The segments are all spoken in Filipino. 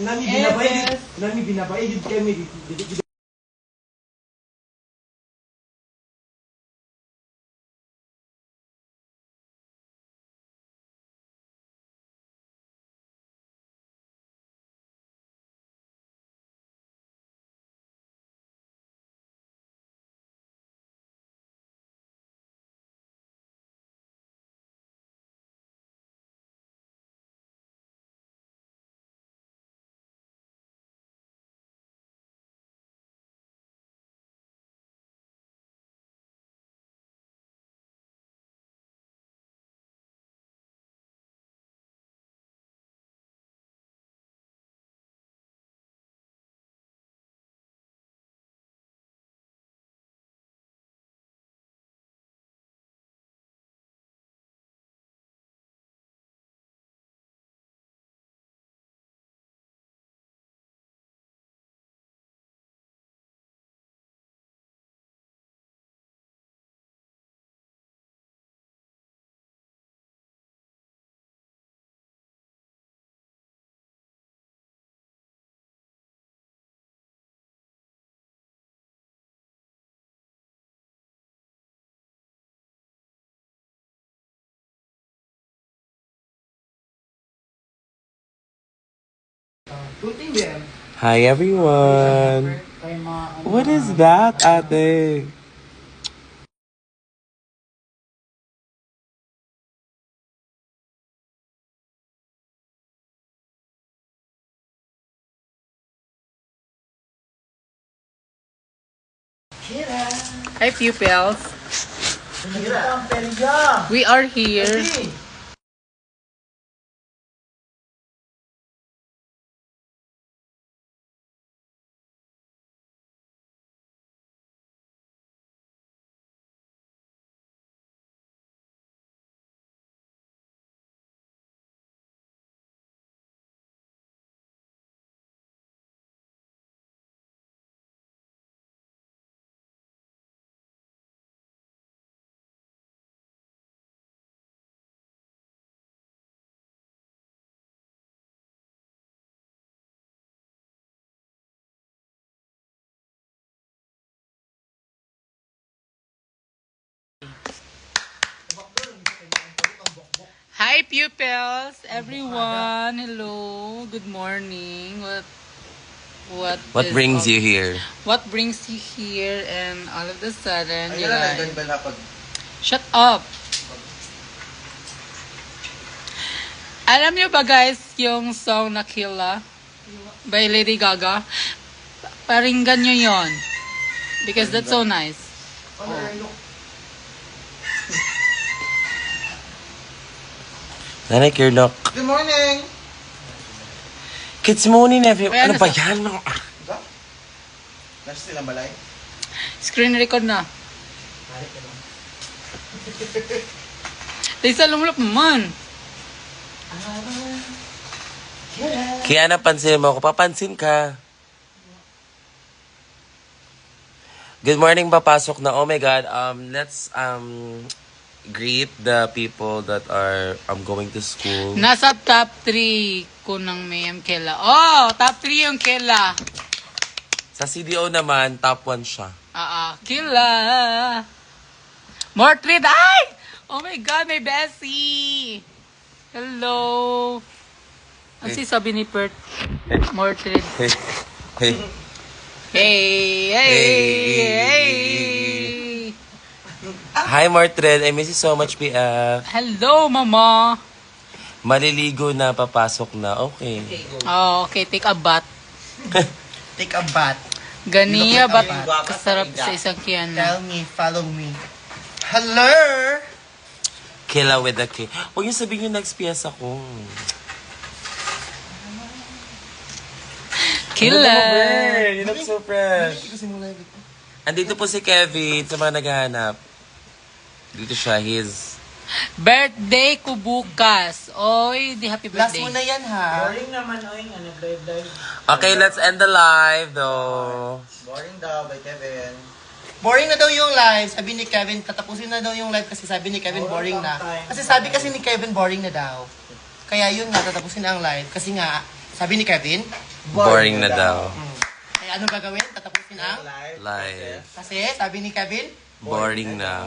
Nami binabay yun kami. Hi everyone! What is that, ate? Hi, pupils. We are here. Hi, pupils. Everyone, hello. Good morning. What brings you here? What brings you here? And all of a sudden, you guys... Shut up. Alam niyo ba guys, yung song na Killa by Lady Gaga? Paringgan nyo yon. Because that's so nice. Nanay Kirlock. Good morning! Good morning everyone. Kaya Ano ba nasa- yan? Nasa silang balay? Screen record na. Lisa, lumulap naman. Kaya napansin mo ako. Papansin ka. Good morning, papasok na. Oh my God. Let's greet the people that are going to school. Nasa top 3 ko ng Mayam Kela. Oh, top 3 yung Kela. Sa CDO naman, top 1 siya. Kela. Mortrid, ay! Oh my God, may Bessie. Hello. Ano si sabi ni Pert? Mortrid. Hey. Hey. Hey, hey, hey. Hi, Martred. I miss you so much, PF. Hello, Mama. Maliligo na, papasok na. Okay. Oh, okay, take a bath. Take a bath. Ganiya ba't kasarap sa isang kiyan na? Tell me, follow me. Hello! Killa with the K. Huwag yung sabihin yung next PS ako. Killer. You look so fresh. Andito po si Kevin sa mga naghahanap. Dito siya, his... Birthday ko bukas. Oy, di happy Last birthday. mo na yan, ha? Boring naman, oy, ano, live. Okay, let's end the live, though. Boring daw by Kevin. Boring na daw yung live. Sabi ni Kevin, tatapusin na daw yung live kasi sabi ni Kevin boring na. Kasi sabi kasi ni Kevin boring na daw. Kaya yun nga, tatapusin na ang live. Kasi nga, sabi ni Kevin, Boring na daw. Kaya ano gagawin? Tatapusin ang? Live. Kasi, sabi ni Kevin, Boring na.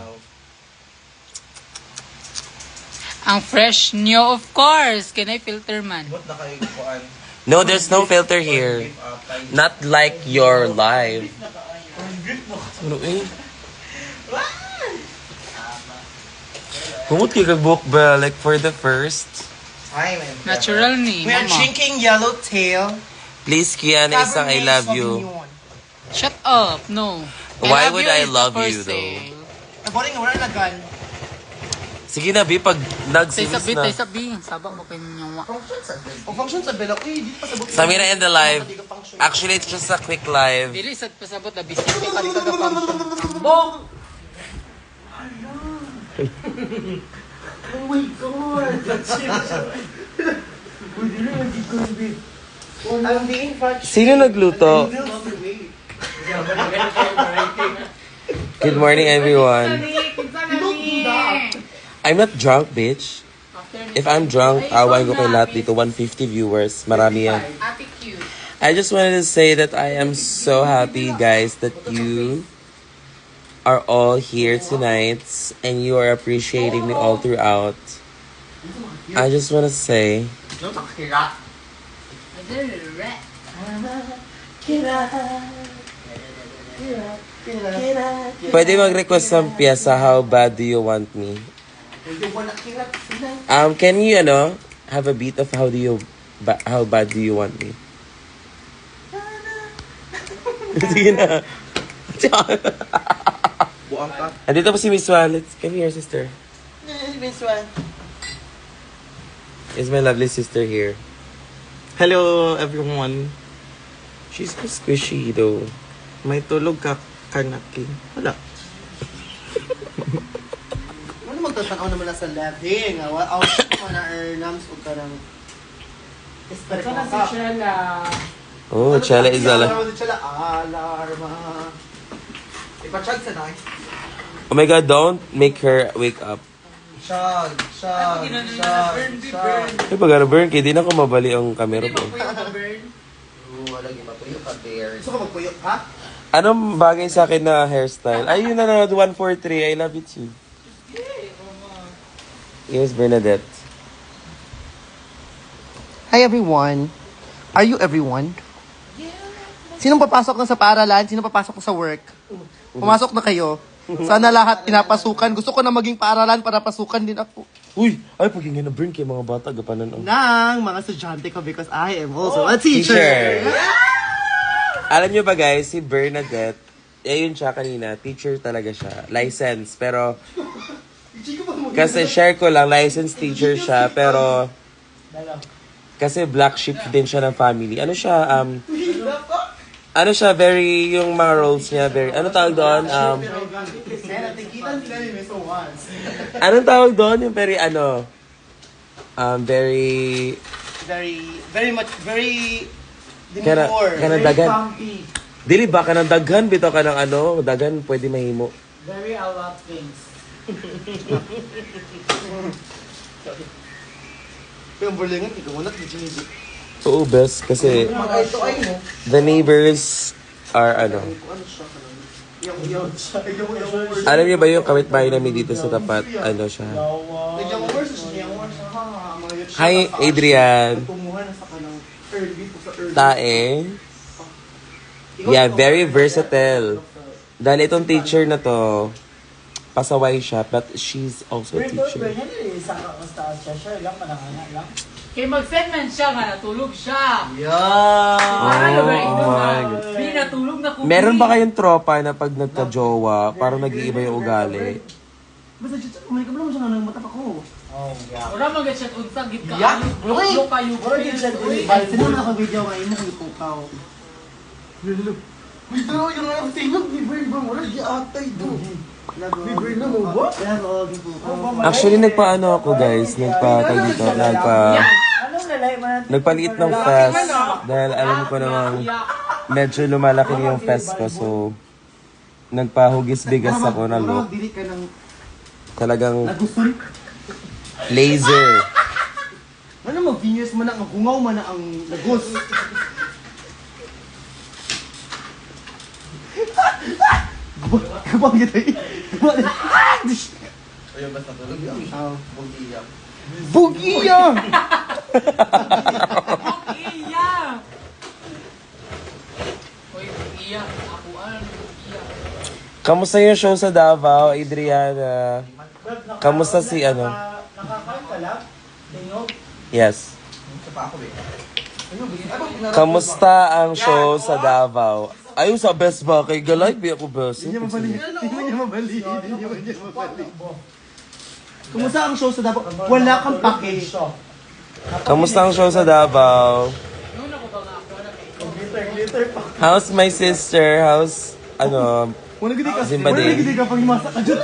Ang fresh nyo, of course. Can I filter man? Ba't na kayo kuhaan? No, there's no filter here. Not like your live. Ano eh? Kumot kayo kag-book ba? Like for the first? Hi, man. Natural ni, we are mama. drinking yellowtail. Please, Kiana, isang I Cabernet love you. Sauvignon. Shut up, no. Why would I is love for you, though? sale. Boring, wala na gan. Sige na, B, pag Tay nagsimis sabi, na. tay sabi. Sabak mo kayo nyawa. O function sa Bella. Uy, di pa sabot. So I'm gonna end the live. Actually, it's just a quick live. Dili sad pasabot na bisita ka dito ka function. Bong! I'm being function. Sino nagluto? Good morning, everyone. I'm not drunk, bitch. If I'm drunk, awan ko kay lahat dito. 150 viewers. Marami yan. Ate cute. I just wanted to say that I am so happy, guys, that you are all here tonight and you are appreciating me all throughout. I just want to say, pwede mag-request ng piyesa, How Bad Do You Want Me? Can you, have a beat of How Bad Do You Want Me? Sige na. Buang ka. Andito po si Miss Wan. Come here, sister. Miss Wan. Is my lovely sister here. Hello, everyone. She's so squishy, though. May tulog ka kanaki. Wala. Ano magtatanaw naman na sa labing? Out ko na nams o ka ng... Espera ko ka. Oh, Chela is ala. Alarma. Ipachag sa nai. Oh my God, don't make her wake up. Shag. Ay, pag burn kaya di na ako mabali ang camera ko. Wala yung matuyo ka there. Gusto ka magpuyok, ha? Anong bagay sa akin na hairstyle? Ay, yun na 143. I love it too. Here's Bernadette. Hi everyone. Are you everyone? Sinong papasok na sa paaralan? Sinong papasok na sa work? Pumasok na kayo. Sana lahat pinapasukan. Gusto ko na maging paaralan para pasukan din ako. Uy! Ay, pag na burn kay mga bata, gapanan ang... Nang mga estudyante ko because I am also a teacher. Alam nyo ba guys, si Bernadette, yun siya kanina, teacher talaga siya. License, pero... Kasi share ko lang, licensed teacher siya, pero... Kasi black sheep din siya ng family. Ano siya, ano siya, very, yung mga roles niya, very, ano tawag doon? Anong tawag doon? Yung very, very, Very much, very kanang dagan. Dili ba, kanang daghan, bito ka ng dagan, pwede mahimo. Very a lot things. Yung berlingan, ikaw na, hindi. Oo, best, kasi Mga ito ay mo. the neighbors are, alam niyo ba yung kapitbahay namin dito sa tapat, siya? Hi, Adrian. Tae. Yeah, very versatile. Dahil itong teacher na to, pasaway siya, but she's also a teacher. Kaya mag-segment siya nga, natulog siya. Oh my God. Hindi natulog na kubi. Meron ba kayong tropa na pag nagka-jowa, parang nag-iiba yung ugali? Basta dito, umay ka mo siya nga ng mata pa ko. Wala mga siya unsang git ka. Yak! Uy! Kayo Sino na ka-video nga, imo ko ipukaw. Uy, pero yung nga, tingnan, libre ba mo? Di atay do. Libre na mo ba? Actually, nagpaano ako guys, nagpaliit ng fest. Dahil alam ko namang medyo lumalaki yung fest ko, so nagpahugis bigas ako na look. Dili ka ng Talagang nagusun. laser. Ano mag-genius man ang hungaw man ang lagos. Bang kita eh. Ayun, basta tulog yun. Bugiya. Bugiya! Iya! Uy, iya. Ako, iya. Kamusta yung show sa Davao, Adriana? Kamusta si ano? Nakakain ka lang? Tingog? Yes. Sa pa ako, eh. Kamusta ang show sa Davao? Ayun sa best ba? Kay Galay, biya ko best. Hindi niya mabali. Kumusta ang show sa Davao? Wala kang pake. Kamusta ang show sa Davao? How's my sister? How's, ano, Wala gidi ka. Zimbabwe. Wala gidi ka pag himasa ka dyan.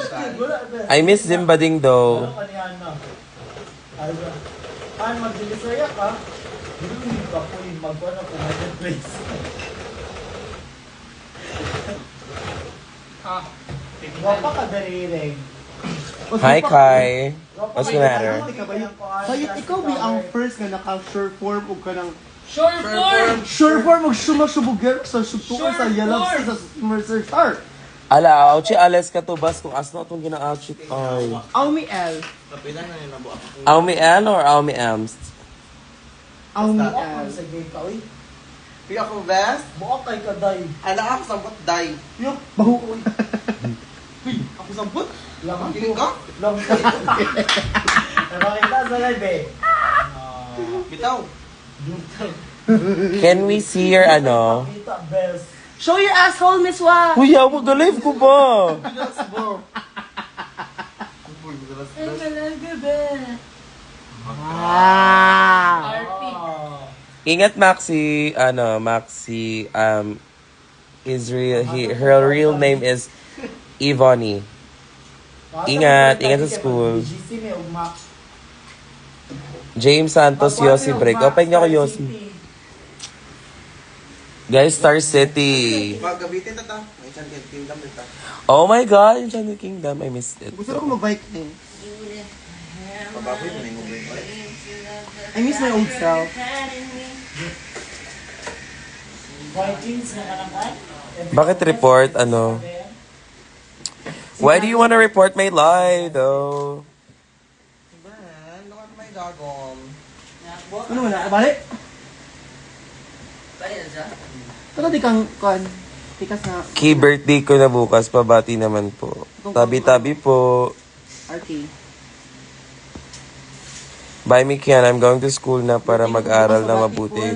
I miss Zimbading though. Paano mag-dilisaya ka? Hindi ka po yung mag-ano kung mag-place. Wapa ka dariring. Hi, Kai. What's the matter? Sayit, ikaw ba ang first nga naka-sure form o ka ng Sure form! sure form magsumasubugero sa sutuan sa yalab sa Mercer Star? Ala, auchi ales ka to bas kung asno itong gina-auchi. Ay. Aumi L. Kapilan na yung nabuak. Aumi L or Aumi Amst? Aumi Ako L. sa gay ka, uy. Piya ko best. Buak kay ka, day. Ala ako sampot, day. Yup, bahu ko. Ako sampot. Lamang kilig ka? Lamang kilig ka. Nakakita sa live eh. Bitaw. Can we see your ano? Kita best. Show your asshole, Miss Wa. Uy, mo live ko ba? Pinas mo. Ang talaga ba? Ah. Arty. Ingat Maxi, ano, Maxi, her real name is Ivoni. Ingat sa school. GC may ugma. James Santos, Yossi Break. Open niyo ko Yossi. Guys, Star City. Magabitin na ta. May isang kingdom nito. Oh my God, Enchanted Kingdom. I missed it. Gusto ko mag-Viking. Pababoy mo na yung ugma. I miss my old self. Vikings na kanakan. Bakit report, ano? Why do you want to report my live, though? Man, look at my dogom. Ano wala? Balik? Pero di kang, tikas na Key birthday ko na bukas, pabati naman po. Tabi-tabi po. RK. Bye, Mikian. I'm going to school na para mag-aral na mabuti.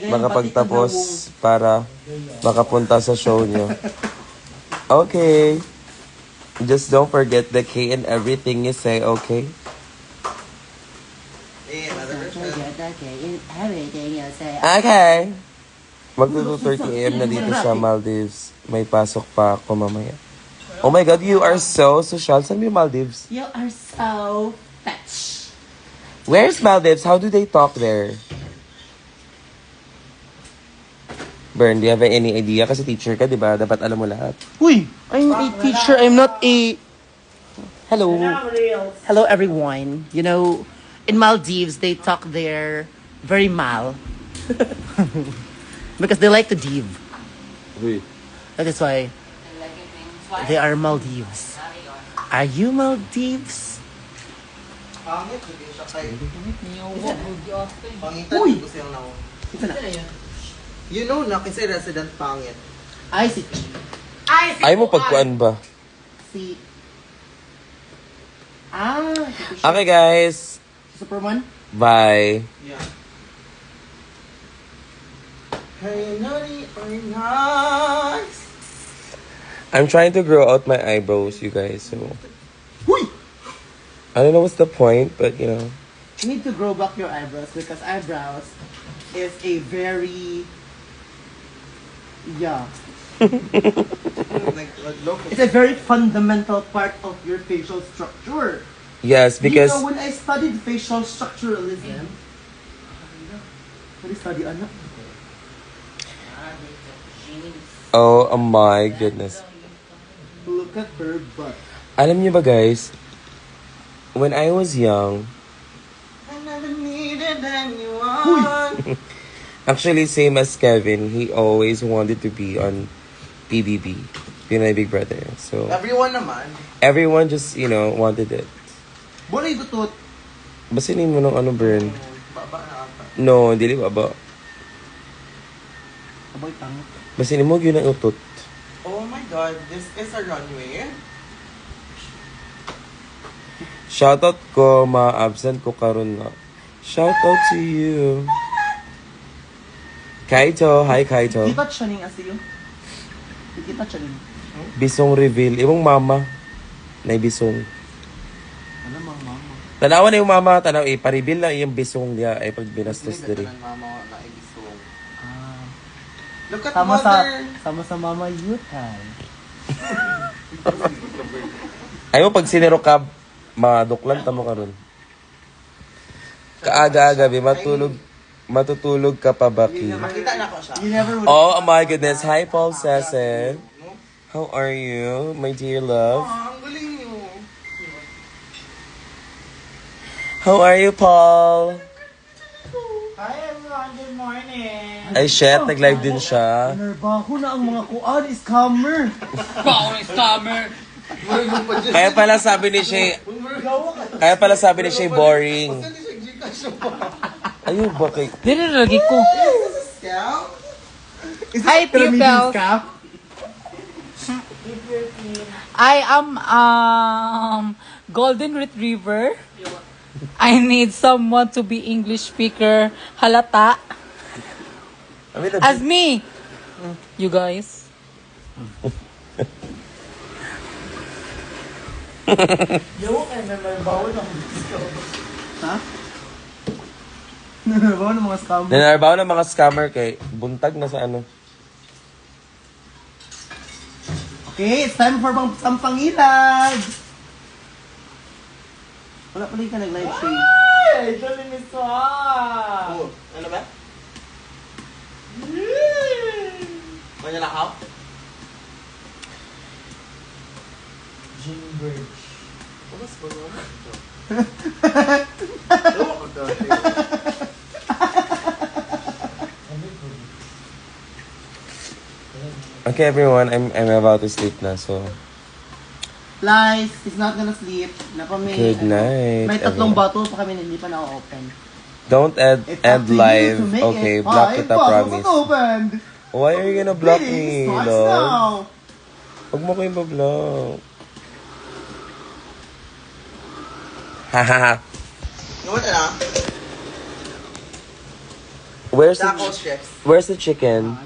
Makapagtapos para makapunta sa show nyo. Okay. Just don't forget the K and everything you say, okay? Eh, another person. Okay. Magto 2:30 AM na dito sa Maldives. May pasok pa ako mamaya. Oh my God, you are so social. Saan yung Maldives? You are so fetch. Where's Maldives? How do they talk there? Bern, do you have any idea? Kasi teacher ka, di ba? Dapat alam mo lahat. Uy! I'm a teacher. I'm not a... Hello. Hello, everyone. You know, in Maldives, they talk there very mal. Because they like to div. That is why they are Maldives. Are you Maldives? Pangit, hindi siya kay... Pangitan, Uy! gusto yung naon. Ito na. You know na, kasi resident pangit. Ay, si... Ay mo pagkuan ba? Si... Ah, si Okay, guys. Superman? Bye. Yeah. Hey, naughty or nice. I'm trying to grow out my eyebrows, you guys. So, Uy! I don't know what's the point, but you know. You need to grow back your eyebrows because eyebrows is a very... Yeah. Like, look. It's a very fundamental part of your facial structure. Yes, because You know, when I studied facial structuralism, what is study, anak? oh my goodness. Look at her butt. Alam niyo ba guys, when I was young, I never needed anyone. actually same as Kevin, he always wanted to be on PBB. Pinay Big Brother. So, Everyone naman. everyone just, you know, wanted it. Bono yung tutut. Basinin mo ng ano, Bern? Baba na ata. No, hindi ba? Aboy tango. Basinin mo yun ang utot. Oh my God, this is a runway. Shoutout ko, ma-absent ko karon na. Shoutout to you. Kaito, hi Kaito. Kita siya ning asiyo. Kita siya ning. Bisong reveal. Imong mama. Na bisong. Ano mang mama? Tanawan na yung mama. Tanaw, pa-reveal lang yung bisong niya. Ay, pag binastos diri. Mama na ibisong. Ah. Look at Sama mother. sa mama Yutai. Ayaw pag sinero ka, maduklan tamo karon. Kaaga-aga, matutulog ka pa ba, Ki? Makita na ko siya. You never would. Oh my goodness. Hi, Paul Sese. How are you, my dear love? Ang galing niyo. How are you, Paul? Hi everyone, good morning. Ay, shit. Nag-live din siya. Nerbaho na ang mga kuan, scammer. Bawang scammer. Kaya pala sabi ni Shay, boring. Ayun, bakit? Dili lagi ko. Scout? Hi, pupils. I am golden retriever. I need someone to be English speaker. Halata. As me. You guys. Yawa kayo na nerbaho ng ha? Nerbaho ng mga scammer. Nanarbaw ng mga scammer kay buntag na sa ano. Okay, it's time for Sampangilag! Wala pala yung ka nag-live stream. Ay! Ito ni Miss Swan! Oh, ano ba? Kanya lakaw? Gingrich. Mas ba naman? Okay, everyone, I'm about to sleep na, so Lies, he's not gonna sleep. Napamay. good night. May tatlong everyone. bottle pa kami na hindi pa na-open. Don't end It's up end to you live. to make Okay, it. block 5 kita, bottles promise. opened. Why are you gonna block Reading me, starts love? now. Huwag mo ko yung block. Hahaha. You want na? Where's the chicken?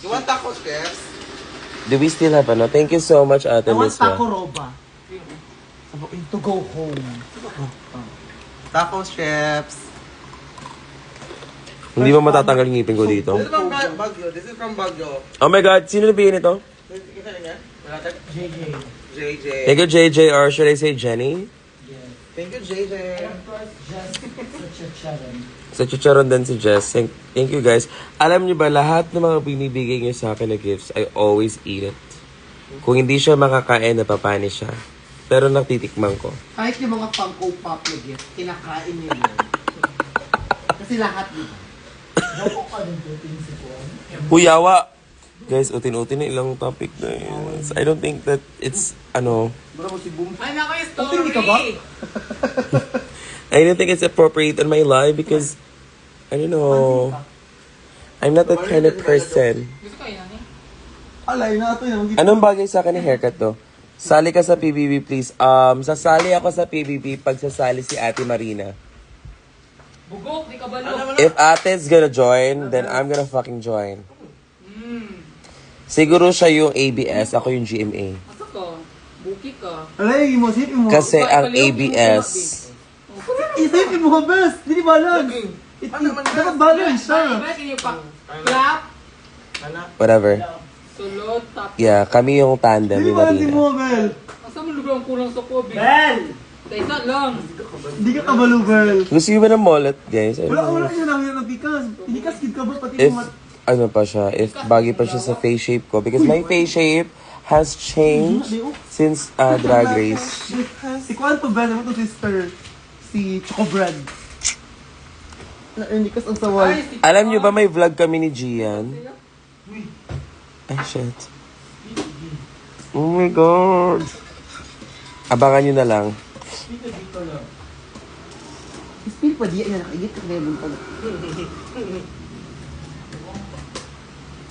You want tacos, chefs? Do we still have ano? Thank you so much, Ate I want Miswa. taco roba. Sabukin to go home. Tacos, chefs. Hindi ba matatanggal yung ngipin ko dito? This is from Baguio. This is from Baguio. Oh my God, sino nabigyan nito? Kita niya? JJ. JJ. Thank you, JJ, or should I say Jenny? Thank you, JJ. Of course, just such a challenge. Sa chicharon din si Jess. Thank you, guys. Alam niyo ba, lahat ng mga binibigay niyo sa akin na gifts, I always eat it. Kung hindi siya makakain, napapanis siya. Pero natitikman ko. Kahit yung mga Funko Pop na gift, kinakain nila yun. Kasi lahat dito. Naku ka din si Juan. Huyawa! Guys, utin-utin na ilang topic na yun. I don't think that it's, ano, Bro, si Boom. Ay, nako yung Okay, hindi ka ba? I don't think it's appropriate on my life because, I don't know, I'm not that kind of person. Gusto ko yun, Alay na ito yung Anong bagay sa akin ni haircut to? Sali ka sa PBB, please. Sasali ako sa PBB pag sasali si Ate Marina. Bugok, di ka balo. If Ate's gonna join, then I'm gonna fucking join. Siguro siya yung ABS, ako yung GMA. Asa ka? Buki ka. Alay, isipin mo. Kasi ang Paliw, ABS, Isipin mo, best. Hindi balance. Dapat balance siya. Iba, can you clap? whatever. Sulod, tap. Yeah, kami yung tandem Hindi ni balance si Marina. mo, Bel. Asa mo lugar ang kulang sa COVID? Bel! Isa lang. Hindi ka kabalo, Bel. Gusto nyo ba ng mullet, guys? I don't know. Wala siya lang yun ng pikas. Hindi ka skid ka ba pati If, mo. ano pa siya, if bagay pa siya sa face shape ko. Because my face shape has changed since Drag Race. Si Kwanto, Bel. Ano to, sister? Si Choco Bread. Hindi kas ang sawal. Alam nyo ba may vlog kami ni Gian? Ay, shit. Oh my God. Abangan nyo na lang. Spill pa diya na nakigit ka na yung pala.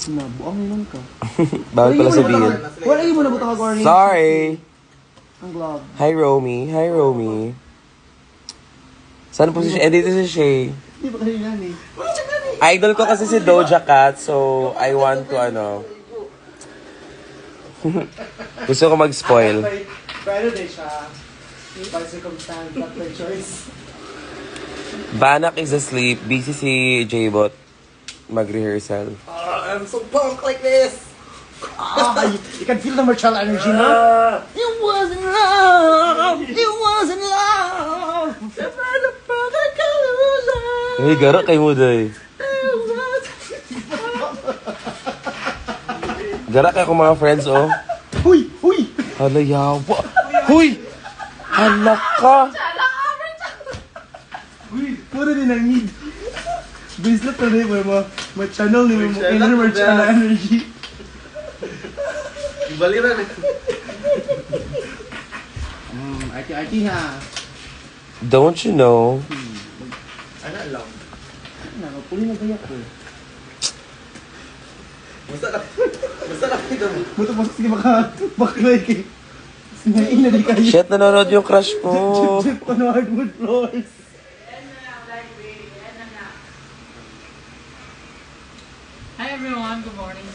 Nabuang nun ka. Bawal pala sabihin. Wala yung mo na butang ako orange. Sorry. Ang glove. Hi, Romy. Hi, Romy. Saan po si Shay? Dito si Shay. Hindi ba kayo yan eh? Idol ko kasi si Doja Cat, so I want to, ano... Gusto ko mag-spoil. Pero din siya. By circumstance, not by choice. Banak is asleep. Busy si J-Bot. Mag-rehearsal. I'm so pumped like this. You can feel the martial energy, no? It wasn't love. It wasn't love. Hey, gara kay mo, day. Gara kay ko mga friends, oh. Huy! Huy! Hala, yawa. Huy! Hala ka! Huy! Puro din ang need. Bracelet na rin mo. Ma-channel ni mo. Inner martial energy. Baliran eh. Arty-arty ha. Don't you know? Ano lang? Nakapuli na gayak ko. Basta lang ito mo. Buto pa sige baklay kay. Sinain na di kayo. Shit, nanonood yung crush ko. Chip ko na hardwood floors. Hi everyone, good morning.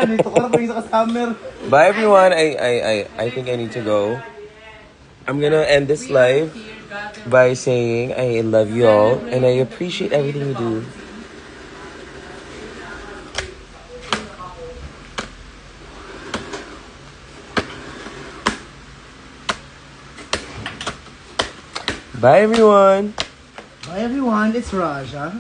Dito ko na pa yung sa customer. Bye, everyone. I think I need to go. I'm gonna end this live by saying I love you all and I appreciate everything you do. Bye, everyone. Hi everyone, it's Raja.